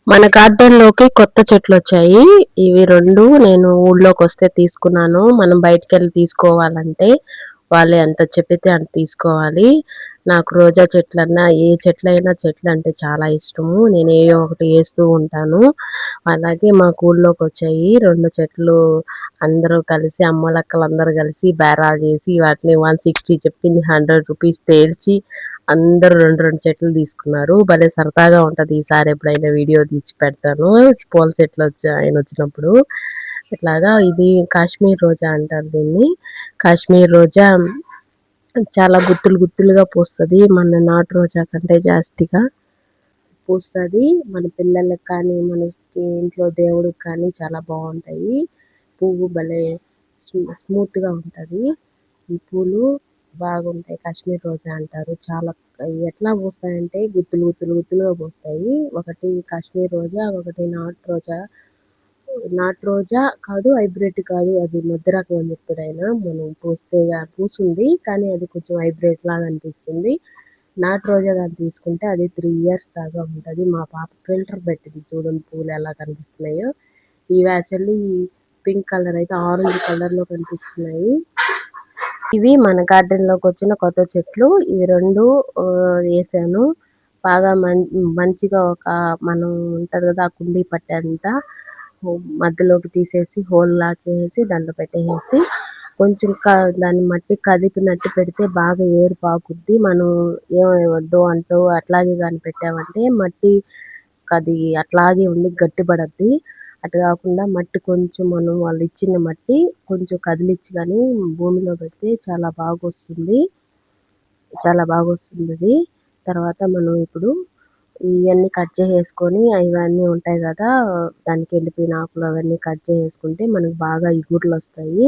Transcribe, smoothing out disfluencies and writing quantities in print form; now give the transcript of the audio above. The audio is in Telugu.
మన గార్డెన్‌లోకి కొత్త చెట్లొచ్చాయి. ఇవి 2 నేను ఊర్లోకొస్తే తీసుకున్నాను. మనం బయటికెళ్ళి తీసుకోవాలంటే, వాళ్ళు ఎంత చెప్పితే అంత తీసుకోవాలి. నాకు రోజా చెట్లన్నా, ఏ చెట్లైనా చెట్లంటే చాలా ఇష్టము. నేను ఏయో ఒకటి ఏస్తూ ఉంటాను. అలాగే మాకు ఊర్లోకొచ్చాయి 2 చెట్లు అందరూ కలిసి అమ్మలక్కలందరూ కలిసి బేరాలు చేసి వాటిని 160 చెప్పింది ₹100 తేల్చి అందరూ 2, 2 చెట్లు తీసుకున్నారు. భలే సరదాగా ఉంటది. ఈసారి ఎప్పుడైనా వీడియో తీసి పెడతాను. పూల చెట్లు ఆయన వచ్చినప్పుడు. ఇట్లాగా ఇది కాశ్మీర్ రోజా అంటారు దీన్ని. కాశ్మీర్ రోజా చాలా గుత్తులు గుత్తులుగా పూస్తది. మన నాటు రోజా కంటే జాస్తిగా పూస్తది. మన పిల్లలకి కానీ, మనకి ఇంట్లో దేవుడికి కానీ చాలా బావుంటాయి. పువ్వు భలే స్మూత్‌గా ఉంటది. ఈ పూలు బాగుంటాయి. కాశ్మీర్ రోజా అంటారు. చాలా ఎట్లా పూస్తాయంటే గుత్తులు, గుత్తులు, గుత్తులుగా పూస్తాయి. ఒకటి కాశ్మీర్ రోజా, ఒకటి నాటు రోజా. నాటు రోజా కాదు, హైబ్రిడ్ కాదు. అది మధ్య రకం అని చెప్పాడాయన. మనం పూస్తే పూసుంది. కానీ అది కొంచెం హైబ్రిడ్ లాగా అనిపిస్తుంది. నాటు రోజా గాని తీసుకుంటే అది 3 ఇయర్స్ దాకా ఉంటది. మా పాప ఫిల్టర్ పెట్టింది చూడండి పూలు ఎలా కనిపిస్తున్నాయో. ఇవి యాక్చువల్లీ పింక్ కలర్ అయితే ఆరెంజ్ కలర్‌లో కనిపిస్తున్నాయి. ఇవి మన గార్డెన్‌లోకొచ్చిన కొత్త చెట్లు. ఇవి 2 ఏసాను. బాగా మంచిగా ఒక మనం ఉంటది కదా! ఆ కుండీ పట్టేంత మధ్యలోకి తీసేసి హోల్‌లా చేసేసి దాంట్లో పెట్టేసేసి కొంచెం దాన్ని మట్టి కదిపినట్టు పెడితే బాగా ఏరు పాకుద్ది. మనం ఏమొద్దు అంటూ అట్లాగే గాని పెట్టామంటే మట్టి అది అట్లాగే ఉండి గట్టిపడద్ది. అటు కాకుండా మట్టి కొంచెం మనం వాళ్ళు ఇచ్చిన మట్టి కొంచెం కదిలిచ్చి గాని భూమిలో పెడితే చాలా బాగొస్తుంది. చాలా బాగొస్తుందది. తర్వాత మనం ఇప్పుడు ఇయన్నీ కట్ చేసేసుకొని ఇవన్నీ ఉంటాయి గదా! దానికి ఎండిపోయిన ఆకులు అవన్నీ కట్ చేసేసుకుంటే మనకు బాగా ఇగుర్లొస్తాయి.